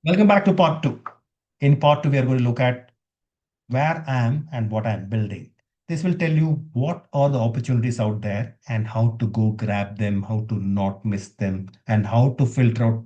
Welcome back to part two. In part two, we are going to look at where I am and what I'm building. This will tell you what are the opportunities out there and how to go grab them, how to not miss them, and how to filter out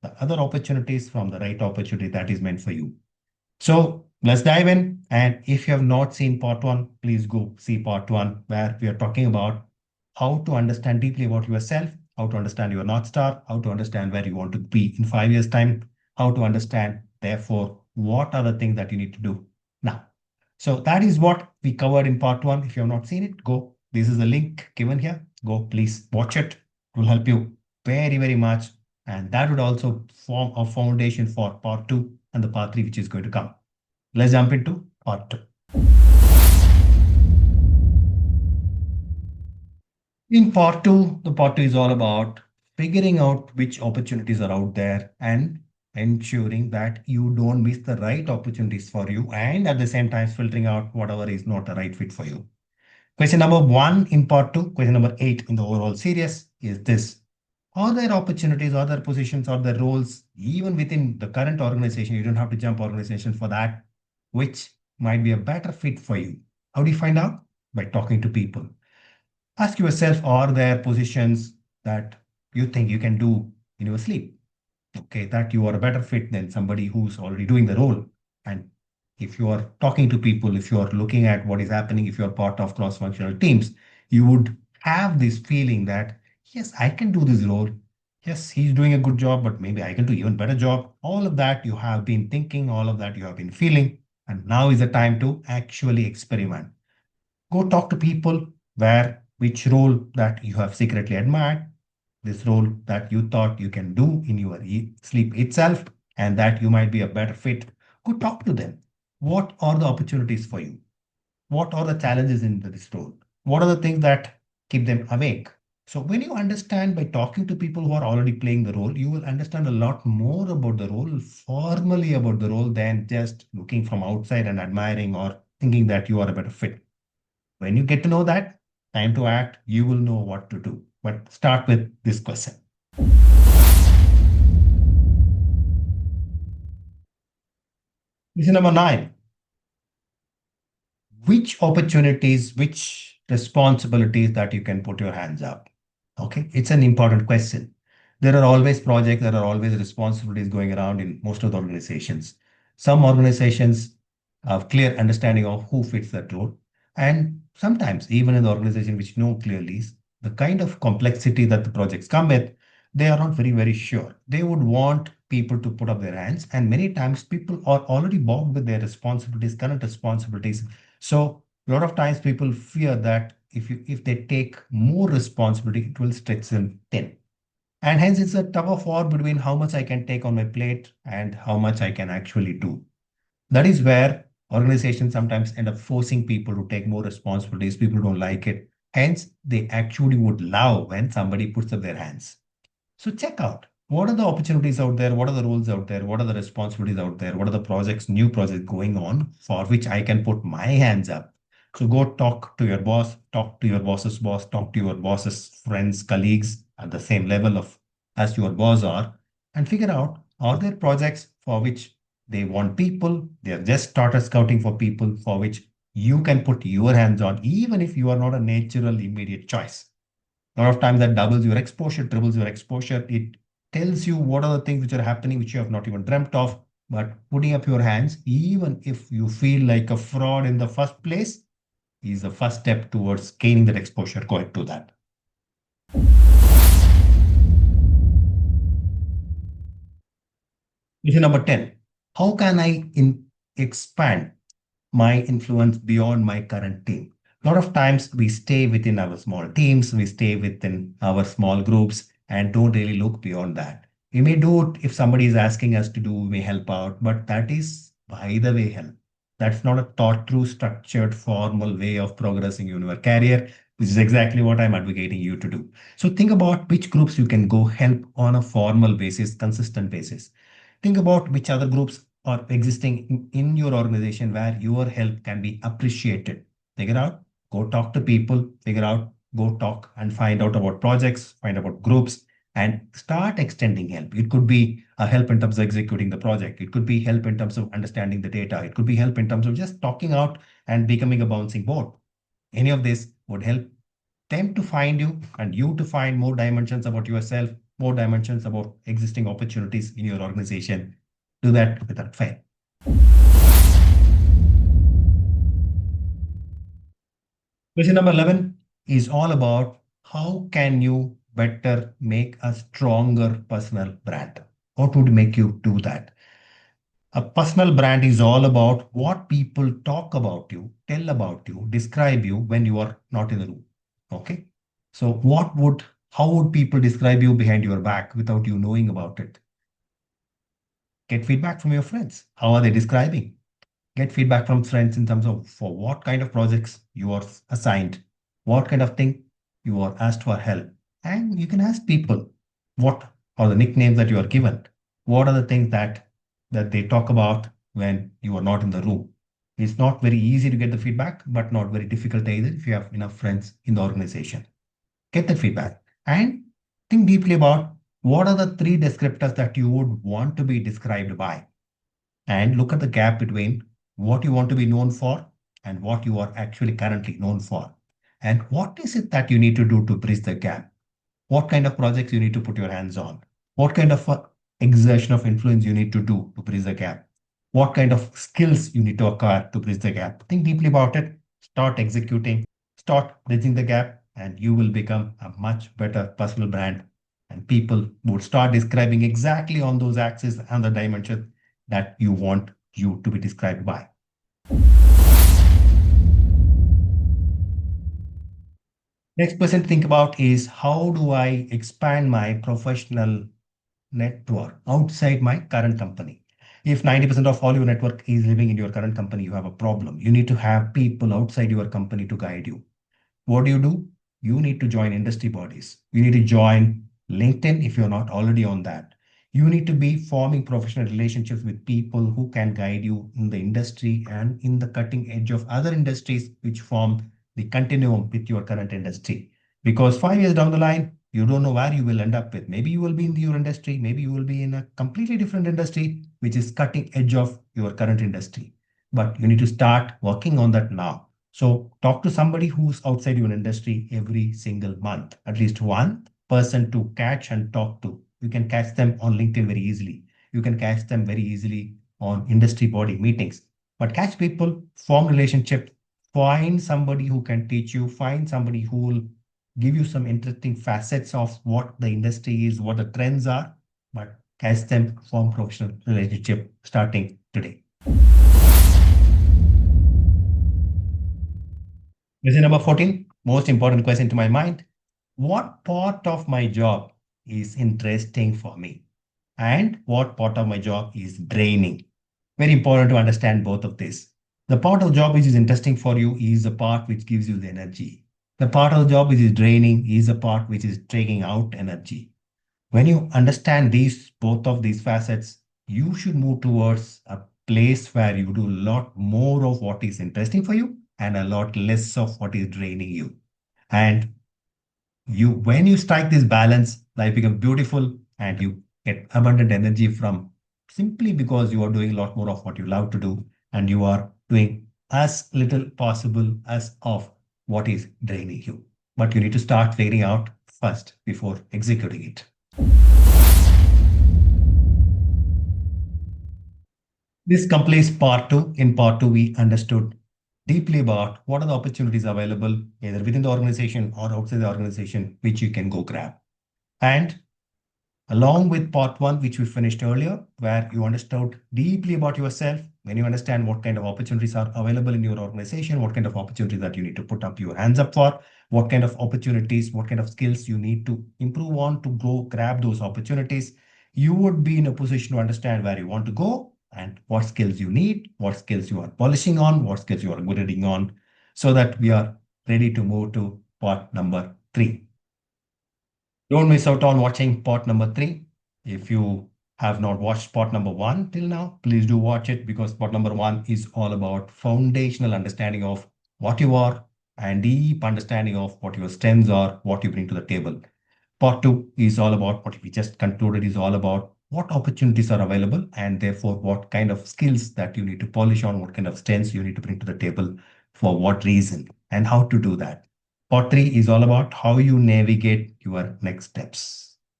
the other opportunities from the right opportunity that is meant for you. So let's dive in. And if you have not seen part one, please go see part one, where we are talking about how to understand deeply about yourself, how to understand your North Star, how to understand where you want to be in 5 years' time, how to understand, therefore, what are the things that you need to do now. So that is what we covered in part one. If you have not seen it, go. This is the link given here. Go, please watch it. It will help you very, very much. And that would also form a foundation for part two and the part three, which is going to come. Let's jump into part two. In part two, the part two is all about figuring out which opportunities are out there and ensuring that you don't miss the right opportunities for you and at the same time filtering out whatever is not a right fit for you. Question number one in part two, question number 8 in the overall series is this. Are there opportunities, are there positions, are there roles, even within the current organization? You don't have to jump organization for that, which might be a better fit for you. How do you find out? By talking to people. Ask yourself, are there positions that you think you can do in your sleep? Okay, that you are a better fit than somebody who's already doing the role. And if you are talking to people, if you are looking at what is happening, if you're part of cross-functional teams, you would have this feeling that, yes, I can do this role. Yes, he's doing a good job, but maybe I can do even better job. All of that you have been thinking, all of that you have been feeling. And now is the time to actually experiment. Go talk to people where which role that you have secretly admired, this role that you thought you can do in your sleep itself, and that you might be a better fit. Go talk to them. What are the opportunities for you? What are the challenges in this role? What are the things that keep them awake? So, when you understand by talking to people who are already playing the role, you will understand a lot more about the role, formally about the role, than just looking from outside and admiring or thinking that you are a better fit. When you get to know that, time to act, you will know what to do. But start with this question. Question number 9. Which opportunities, which responsibilities that you can put your hands up? Okay, it's an important question. There are always projects, there are always responsibilities going around in most of the organizations. Some organizations have clear understanding of who fits that role. And sometimes, even in the organization which know clearly the kind of complexity that the projects come with, they are not very, very sure. They would want people to put up their hands. And many times, people are already bogged with their responsibilities, current responsibilities. So, a lot of times, people fear that if they take more responsibility, it will stretch them thin. And hence, it's a tug of war between how much I can take on my plate and how much I can actually do. That is where organizations sometimes end up forcing people to take more responsibilities. People don't like it. Hence, they actually would love when somebody puts up their hands. So check out what are the opportunities out there, what are the roles out there, what are the responsibilities out there, what are the projects, new projects going on for which I can put my hands up. So go talk to your boss, talk to your boss's boss, talk to your boss's friends, colleagues at the same level of as your boss are, and figure out are there projects for which they want people, they have just started scouting for people for which you can put your hands on, even if you are not a natural immediate choice. A lot of times that doubles your exposure, triples your exposure. It tells you what are the things which are happening, which you have not even dreamt of. But putting up your hands, even if you feel like a fraud in the first place, is the first step towards gaining that exposure. Go ahead to that. Question number 10. How can I expand my influence beyond my current team? A lot of times we stay within our small teams, we stay within our small groups and don't really look beyond that. We may do it if somebody is asking us to do, we may help out, but that is by the way help. That's not a thought through, structured, formal way of progressing in your career, which is exactly what I'm advocating you to do. So think about which groups you can go help on a formal basis, consistent basis. Think about which other groups are existing in your organization where your help can be appreciated. Figure out, go talk to people, figure out, go talk and find out about projects, find about groups. and start extending help. It could be a help in terms of executing the project. It could be help in terms of understanding the data. It could be help in terms of just talking out and becoming a bouncing board. Any of this would help them to find you and you to find more dimensions about yourself, more dimensions about existing opportunities in your organization. Do that without fail. Question number 11 is all about how can you better make a stronger personal brand? What would make you do that? A personal brand is all about what people talk about you, tell about you, describe you when you are not in the room. Okay. So how would people describe you behind your back without you knowing about it? Get feedback from your friends. How are they describing? Get feedback from friends in terms of for what kind of projects you are assigned, what kind of thing you are asked for help. And you can ask people what are the nicknames that you are given, what are the things that they talk about when you are not in the room. It's not very easy to get the feedback, but not very difficult either if you have enough friends in the organization. Get that feedback and think deeply about what are the three descriptors that you would want to be described by, and look at the gap between what you want to be known for and what you are actually currently known for. And what is it that you need to do to bridge the gap? What kind of projects you need to put your hands on? What kind of exertion of influence you need to do to bridge the gap? What kind of skills you need to acquire to bridge the gap? Think deeply about it, start executing, start bridging the gap, and you will become a much better personal brand. And people would start describing exactly on those axes and the dimensions that you want you to be described by. Next question to think about is how do I expand my professional network outside my current company? If 90% of all your network is living in your current company, you have a problem. You need to have people outside your company to guide you. What do? You need to join industry bodies. You need to join LinkedIn if you're not already on that. You need to be forming professional relationships with people who can guide you in the industry and in the cutting edge of other industries which form the continuum with your current industry. Because 5 years down the line, you don't know where you will end up with. Maybe you will be in your industry, maybe you will be in a completely different industry, which is cutting edge of your current industry. But you need to start working on that now. So talk to somebody who's outside your industry every single month, at least one person to catch and talk to. You can catch them on LinkedIn very easily. You can catch them very easily on industry body meetings. But catch people, form relationships, find somebody who can teach you, find somebody who will give you some interesting facets of what the industry is, what the trends are, but catch them, form professional relationship starting today. Question number 14, most important question to my mind. What part of my job is interesting for me? And what part of my job is draining? Very important to understand both of this. The part of the job which is interesting for you is the part which gives you the energy. The part of the job which is draining is the part which is taking out energy. When you understand both of these facets, you should move towards a place where you do a lot more of what is interesting for you and a lot less of what is draining you. And when you strike this balance, life becomes beautiful and you get abundant energy from simply because you are doing a lot more of what you love to do and you are doing as little possible as of what is draining you. But you need to start figuring out first before executing it. This completes part two. In part two, we understood deeply about what are the opportunities available either within the organization or outside the organization, which you can go grab. And along with part one, which we finished earlier, where you understood deeply about yourself, when you understand what kind of opportunities are available in your organization, what kind of opportunities that you need to put up your hands up for, what kind of opportunities, what kind of skills you need to improve on to go grab those opportunities, you would be in a position to understand where you want to go and what skills you need, what skills you are polishing on, what skills you are upgrading on, so that we are ready to move to part number 3. Don't miss out on watching part number 3. If you have not watched part number 1 till now, please do watch it because part number 1 is all about foundational understanding of what you are and deep understanding of what your strengths are, what you bring to the table. Part two is all about what we just concluded, is all about what opportunities are available and therefore what kind of skills that you need to polish on, what kind of strengths you need to bring to the table, for what reason, and how to do that. Part three is all about how you navigate your next steps.